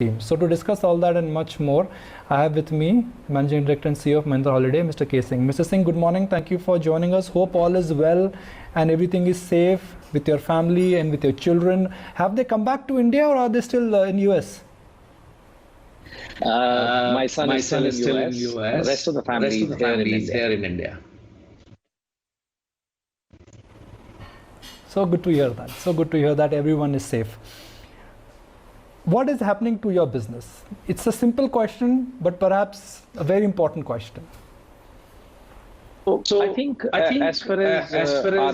team. So to discuss all that and much more, I have with me Managing Director and CEO of Mahindra Holiday, Mr. K. Singh. Mr. Singh, good morning. Thank you for joining us. Hope all is well and everything is safe with your family and with your children. Have they come back to India or are they still in US? My son is still in US. The rest of the family is here in India. So good to hear that. So good to hear that everyone is safe. What is happening to your business? It's a simple question, but perhaps a very important question. So I think as far as our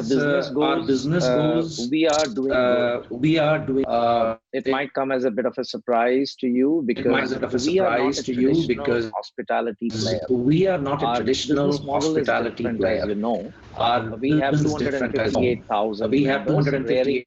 business goes, we are doing. It might come as a bit of a surprise to you because we are not a traditional hospitality player. We are not a traditional hospitality player. As you know, we have 258,000. We have 258.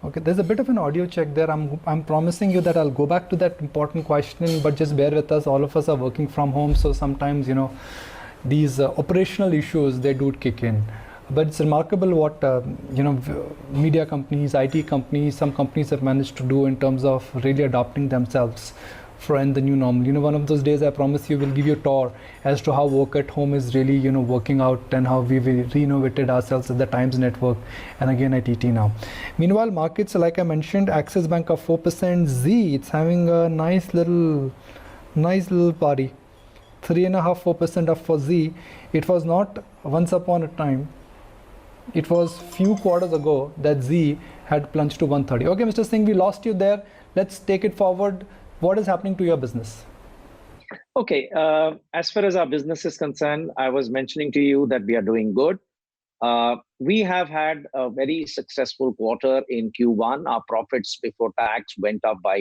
Okay, there's a bit of an audio check there. I'm promising you that I'll go back to that important question, but just bear with us. All of us are working from home, so sometimes, these operational issues, they do kick in. But it's remarkable what, media companies, IT companies, some companies have managed to do in terms of really adopting themselves in the new normal. One of those days, I promise you, will give you a tour as to how work at home is really, working out and how we've renovated ourselves as the Times Network and again at ET now. Meanwhile, markets, like I mentioned, Axis Bank of 4%, Z, it's having a nice little party. 3.5-4% up for Z. It was not once upon a time. It was few quarters ago that Z had plunged to 130. Okay, Mr. Singh, we lost you there. Let's take it forward. What is happening to your business? Okay, as far as our business is concerned, I was mentioning to you that we are doing good. We have had a very successful quarter in Q1. Our profits before tax went up by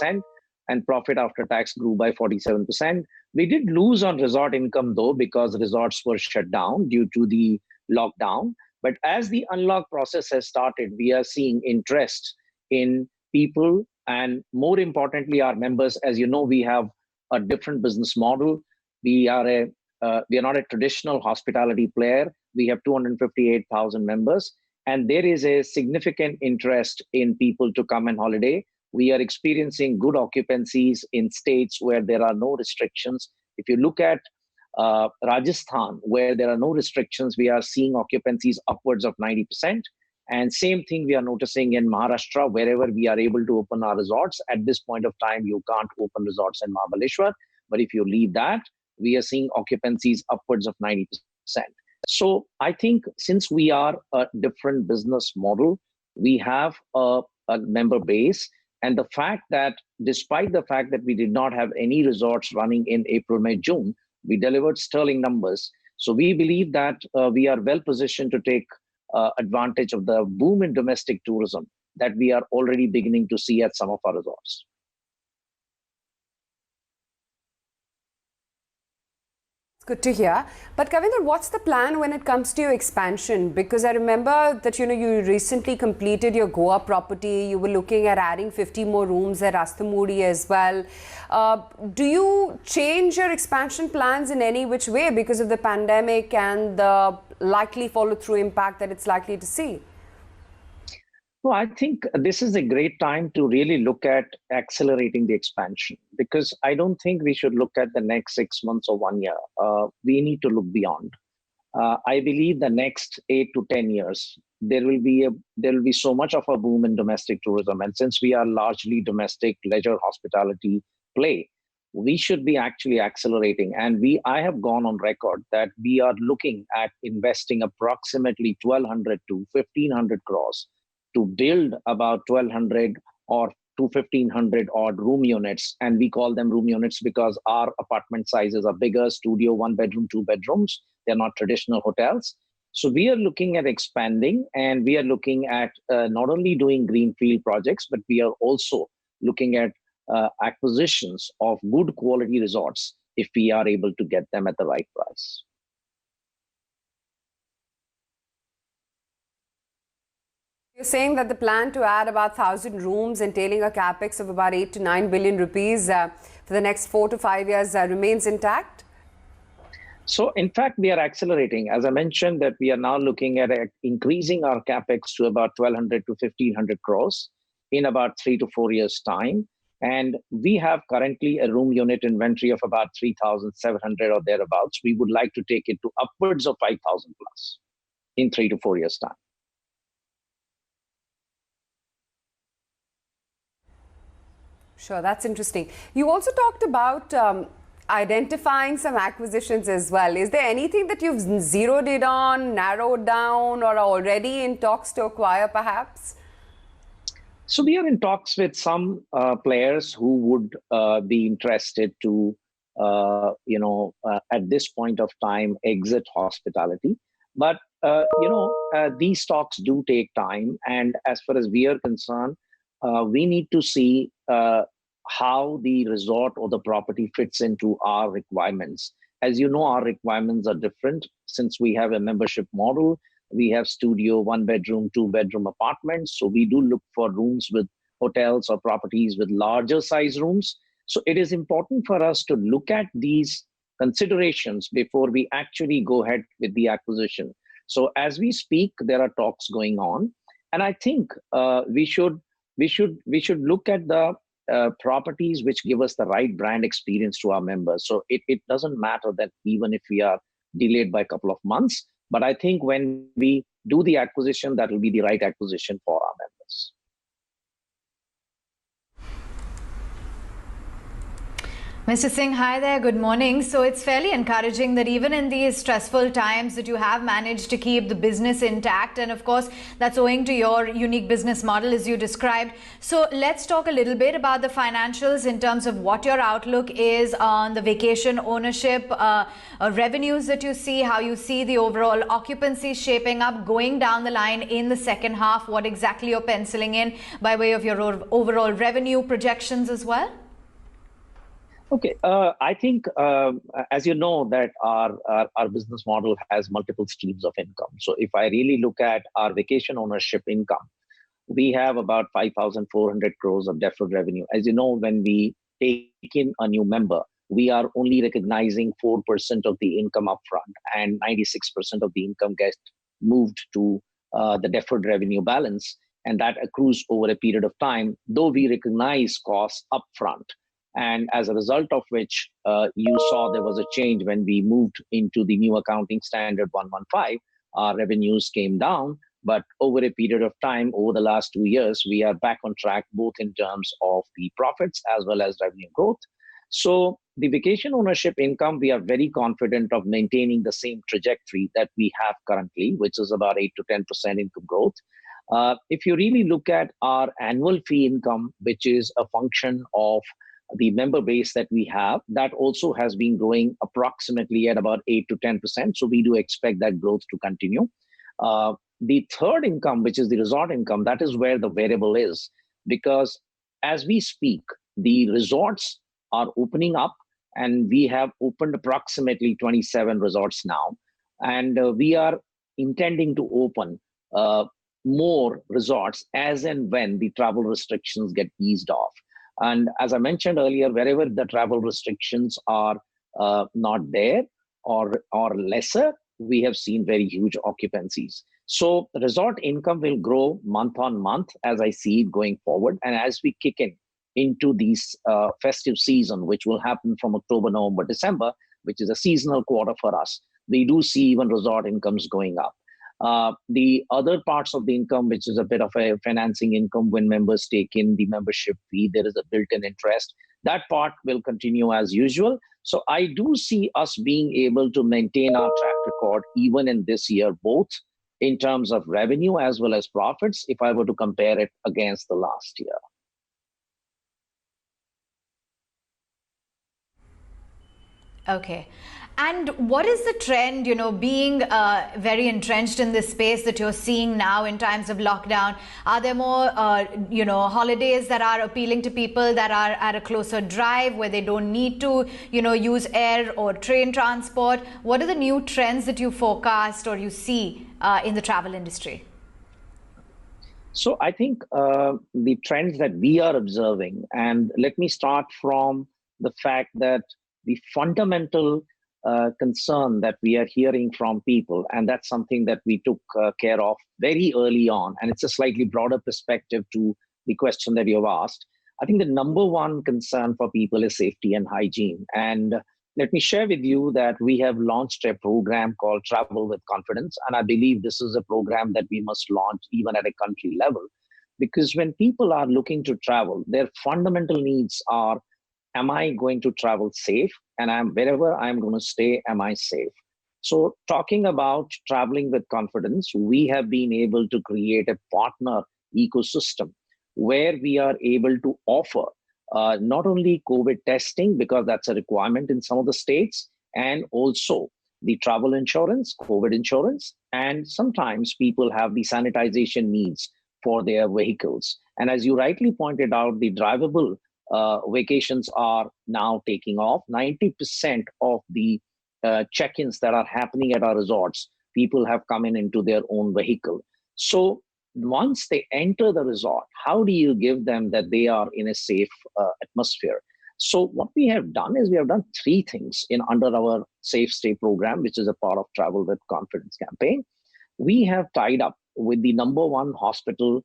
27% and profit after tax grew by 47%. We did lose on resort income though, because resorts were shut down due to the lockdown. But as the unlock process has started, we are seeing interest in people and more importantly, our members. As you know, we have a different business model. We are not a traditional hospitality player. We have 258,000 members, and there is a significant interest in people to come on holiday. We are experiencing good occupancies in states where there are no restrictions. If you look at Rajasthan, where there are no restrictions, we are seeing occupancies upwards of 90%. And same thing we are noticing in Maharashtra, wherever we are able to open our resorts. At this point of time, you can't open resorts in Mahabaleshwar. But if you leave that, we are seeing occupancies upwards of 90%. So I think since we are a different business model, we have a member base. And the fact that despite the fact that we did not have any resorts running in April, May, June, we delivered sterling numbers. So we believe that we are well positioned to take advantage of the boom in domestic tourism that we are already beginning to see at some of our resorts. It's good to hear. But Kavinder, what's the plan when it comes to your expansion? Because I remember that you recently completed your Goa property. You were looking at adding 50 more rooms at Rastamudi as well. Do you change your expansion plans in any which way because of the pandemic and the likely follow-through impact that it's likely to see? Well, I think this is a great time to really look at accelerating the expansion, because I don't think we should look at the next 6 months or 1 year. We need to look beyond. I believe the next 8 to 10 years, there will be so much of a boom in domestic tourism. And since we are largely domestic leisure hospitality play, we should be actually accelerating. And I have gone on record that we are looking at investing approximately 1,200 to 1,500 crores to build about 1,200 or to 1,500 odd room units. And we call them room units because our apartment sizes are bigger, studio, 1 bedroom, 2 bedrooms. They're not traditional hotels. So we are looking at expanding, and we are looking at not only doing greenfield projects, but we are also looking at acquisitions of good quality resorts if we are able to get them at the right price. You're saying that the plan to add about 1,000 rooms entailing a capex of about 8 to 9 billion rupees for the next 4 to 5 years remains intact? So in fact, we are accelerating. As I mentioned, that we are now looking at increasing our capex to about 1,200 to 1,500 crores in about 3 to 4 years' time. And we have currently a room unit inventory of about 3,700 or thereabouts. We would like to take it to upwards of 5,000 plus in 3 to 4 years' time. Sure, that's interesting. You also talked about identifying some acquisitions as well. Is there anything that you've zeroed in on, narrowed down, or are already in talks to acquire perhaps? So we are in talks with some players who would be interested to, at this point of time, exit hospitality. But, these talks do take time. And as far as we are concerned, we need to see how the resort or the property fits into our requirements. As you know, our requirements are different since we have a membership model. We have studio, 1-bedroom, 2-bedroom apartments. So we do look for rooms with hotels or properties with larger size rooms. So it is important for us to look at these considerations before we actually go ahead with the acquisition. So as we speak, there are talks going on. And I think we should look at the properties which give us the right brand experience to our members. So it doesn't matter that even if we are delayed by a couple of months, but I think when we do the acquisition, that will be the right acquisition for our members. Mr. Singh, hi there, good morning. So it's fairly encouraging that even in these stressful times that you have managed to keep the business intact. And of course, that's owing to your unique business model as you described. So let's talk a little bit about the financials in terms of what your outlook is on the vacation ownership, revenues that you see, how you see the overall occupancy shaping up going down the line in the second half, what exactly you're penciling in by way of your overall revenue projections as well. Okay, I think, as you know, that our business model has multiple streams of income. So if I really look at our vacation ownership income, we have about 5,400 crores of deferred revenue. As you know, when we take in a new member, we are only recognizing 4% of the income upfront, and 96% of the income gets moved to the deferred revenue balance, and that accrues over a period of time, though we recognize costs upfront. And as a result of which, you saw there was a change when we moved into the new accounting standard 115, our revenues came down. But over a period of time, over the last 2 years, we are back on track, both in terms of the profits as well as revenue growth. So the vacation ownership income, we are very confident of maintaining the same trajectory that we have currently, which is about 8 to 10% income growth. If you really look at our annual fee income, which is a function of the member base that we have, that also has been growing approximately at about 8 to 10%. So we do expect that growth to continue. The third income, which is the resort income, that is where the variable is, because as we speak, the resorts are opening up, and we have opened approximately 27 resorts now. And we are intending to open more resorts as and when the travel restrictions get eased off. And as I mentioned earlier, wherever the travel restrictions are not there or lesser, we have seen very huge occupancies. So resort income will grow month on month as I see it going forward. And as we kick into these festive season, which will happen from October, November, December, which is a seasonal quarter for us, we do see even resort incomes going up. The other parts of the income, which is a bit of a financing income when members take in the membership fee, there is a built-in interest. That part will continue as usual. So I do see us being able to maintain our track record even in this year, both in terms of revenue as well as profits, if I were to compare it against the last year. Okay. And what is the trend, being very entrenched in this space that you're seeing now in times of lockdown? Are there more, holidays that are appealing to people that are at a closer drive where they don't need to, use air or train transport? What are the new trends that you forecast or you see in the travel industry? So I think the trends that we are observing, and let me start from the fact that the fundamental concern that we are hearing from people, and that's something that we took care of very early on. And it's a slightly broader perspective to the question that you've asked. I think the number one concern for people is safety and hygiene. And let me share with you that we have launched a program called Travel with Confidence. And I believe this is a program that we must launch even at a country level. Because when people are looking to travel, their fundamental needs are, am I going to travel safe? And wherever I'm going to stay, am I safe? So talking about traveling with confidence, we have been able to create a partner ecosystem where we are able to offer not only COVID testing, because that's a requirement in some of the states, and also the travel insurance, COVID insurance, and sometimes people have the sanitization needs for their vehicles. And as you rightly pointed out, the drivable vacations are now taking off. 90% of the check-ins that are happening at our resorts, people have come into their own vehicle. So once they enter the resort, how do you give them that they are in a safe atmosphere? So what we have done is we have done three things under our Safe Stay program, which is a part of Travel with Confidence campaign. We have tied up with the number one hospital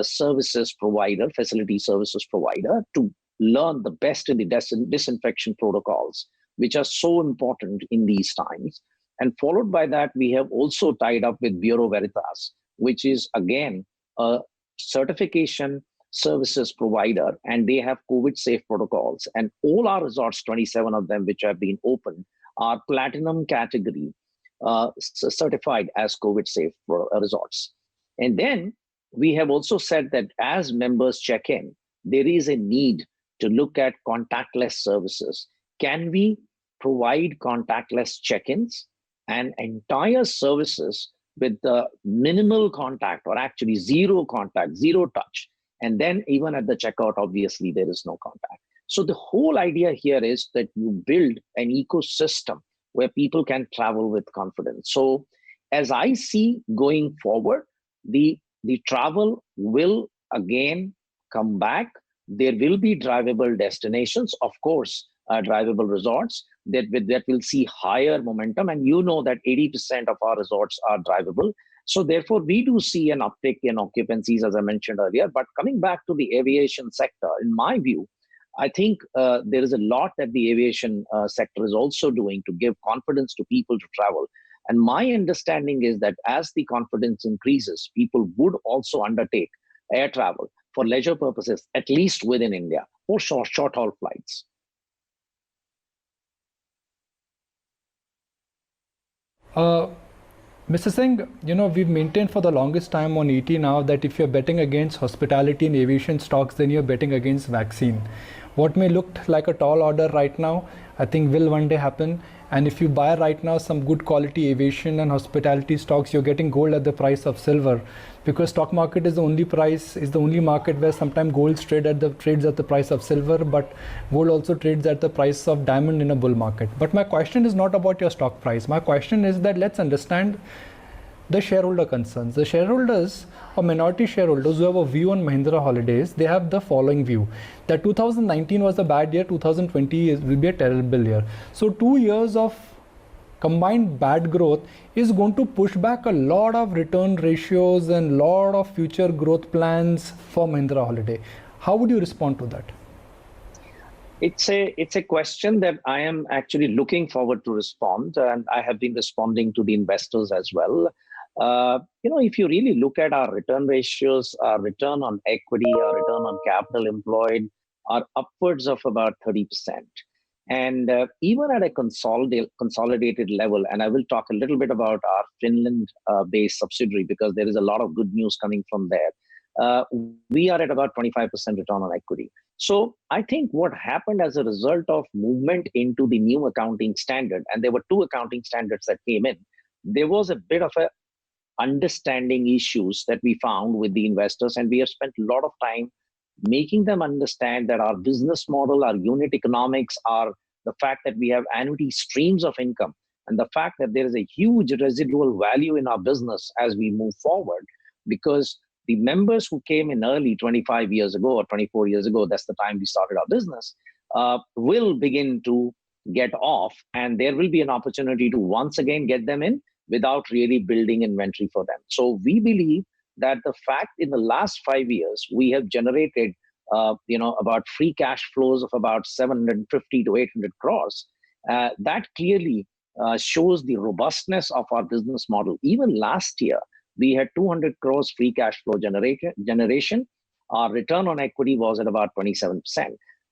services provider, facility services provider, to learn the best in the disinfection protocols, which are so important in these times. And followed by that, we have also tied up with Bureau Veritas, which is again a certification services provider, and they have COVID safe protocols. And all our resorts, 27 of them which have been opened, are platinum category certified as COVID safe resorts. And then we have also said that as members check in, there is a need to look at contactless services. Can we provide contactless check-ins and entire services with the minimal contact, or actually zero contact, zero touch? And then even at the checkout, obviously there is no contact. So the whole idea here is that you build an ecosystem where people can travel with confidence. So as I see going forward, the travel will again come back. There will be drivable destinations, of course, drivable resorts that will see higher momentum. And you know that 80% of our resorts are drivable. So therefore, we do see an uptick in occupancies, as I mentioned earlier. But coming back to the aviation sector, in my view, I think there is a lot that the aviation sector is also doing to give confidence to people to travel. And my understanding is that as the confidence increases, people would also undertake air travel for leisure purposes, at least within India, or short-haul flights. Mr. Singh, we've maintained for the longest time on ET now that if you're betting against hospitality and aviation stocks, then you're betting against vaccine. What may look like a tall order right now, I think will one day happen. And if you buy right now some good quality aviation and hospitality stocks, you're getting gold at the price of silver, because stock market is the only market where sometimes gold trades at the price of silver, but gold also trades at the price of diamond in a bull market. But my question is not about your stock price. My question is that let's understand the shareholder concerns. The shareholders or minority shareholders who have a view on Mahindra Holidays, they have the following view, that 2019 was a bad year, 2020 will be a terrible year. So 2 years of combined bad growth is going to push back a lot of return ratios and lot of future growth plans for Mahindra Holiday. How would you respond to that? It's a question that I am actually looking forward to respond, and I have been responding to the investors as well. If you really look at our return ratios, our return on equity, our return on capital employed are upwards of about 30%. And even at a consolidated level, and I will talk a little bit about our Finland-based subsidiary, because there is a lot of good news coming from there. We are at about 25% return on equity. So I think what happened as a result of movement into the new accounting standard, and there were two accounting standards that came in, there was a bit of a understanding issues that we found with the investors, and we have spent a lot of time making them understand that our business model, our unit economics, are the fact that we have annuity streams of income, and the fact that there is a huge residual value in our business as we move forward, because the members who came in early 25 years ago or 24 years ago, that's the time we started our business, will begin to get off, and there will be an opportunity to once again get them in without really building inventory for them. So we believe that the fact in the last 5 years, we have generated about free cash flows of about 750 to 800 crores. That clearly shows the robustness of our business model. Even last year, we had 200 crores free cash flow generation. Our return on equity was at about 27%.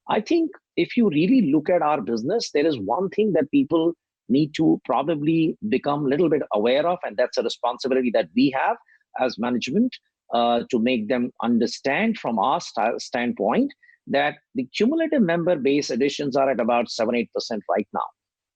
I think if you really look at our business, there is one thing that people need to probably become a little bit aware of, and that's a responsibility that we have as management to make them understand from our standpoint that the cumulative member base additions are at about 7-8% right now.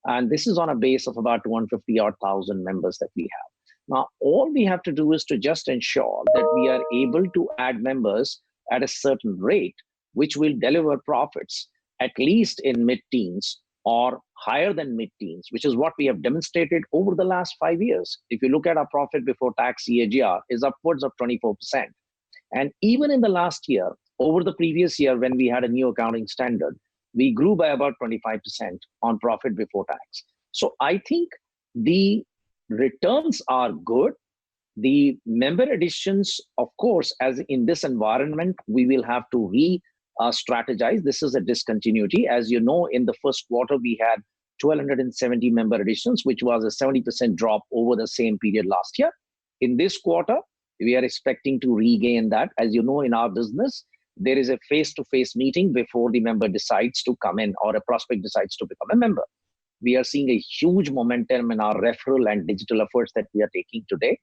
And this is on a base of about 250,000 members that we have. Now, all we have to do is to just ensure that we are able to add members at a certain rate, which will deliver profits at least in mid-teens or higher than mid-teens, which is what we have demonstrated over the last 5 years. If you look at our profit before tax CAGR is upwards of 24%. And even in the last year, over the previous year when we had a new accounting standard, we grew by about 25% on profit before tax. So I think the returns are good. The member additions, of course, as in this environment, we will have to strategize. This is a discontinuity. As you know, in the first quarter, we had 1,270 member additions, which was a 70% drop over the same period last year. In this quarter, we are expecting to regain that. As you know, in our business, there is a face-to-face meeting before the member decides to come in or a prospect decides to become a member. We are seeing a huge momentum in our referral and digital efforts that we are taking today.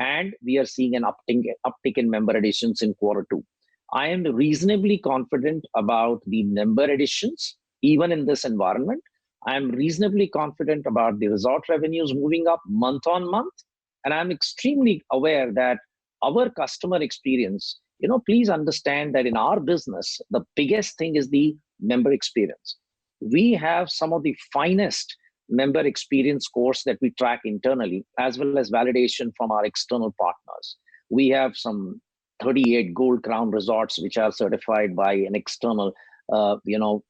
And we are seeing an uptick in member additions in quarter 2. I am reasonably confident about the member additions, even in this environment. I am reasonably confident about the resort revenues moving up month on month. And I'm extremely aware that our customer experience, please understand that in our business, the biggest thing is the member experience. We have some of the finest member experience scores that we track internally, as well as validation from our external partners. We have some 38 Gold Crown resorts, which are certified by an external,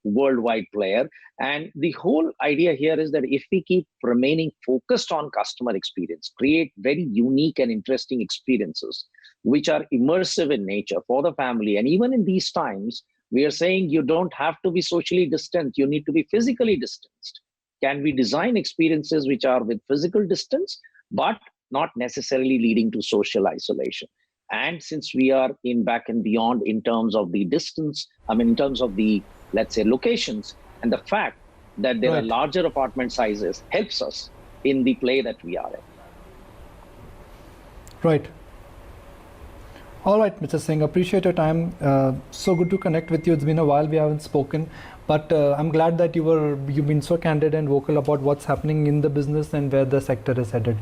worldwide player. And the whole idea here is that if we keep remaining focused on customer experience, create very unique and interesting experiences, which are immersive in nature for the family. And even in these times, we are saying you don't have to be socially distant, you need to be physically distanced. Can we design experiences which are with physical distance, but not necessarily leading to social isolation? And since we are in back and beyond in terms of the distance, in terms of the, let's say, locations, and the fact that there are larger apartment sizes helps us in the play that we are in. Right. All right, Mr. Singh, appreciate your time. So good to connect with you. It's been a while we haven't spoken, but I'm glad that you've been so candid and vocal about what's happening in the business and where the sector is headed.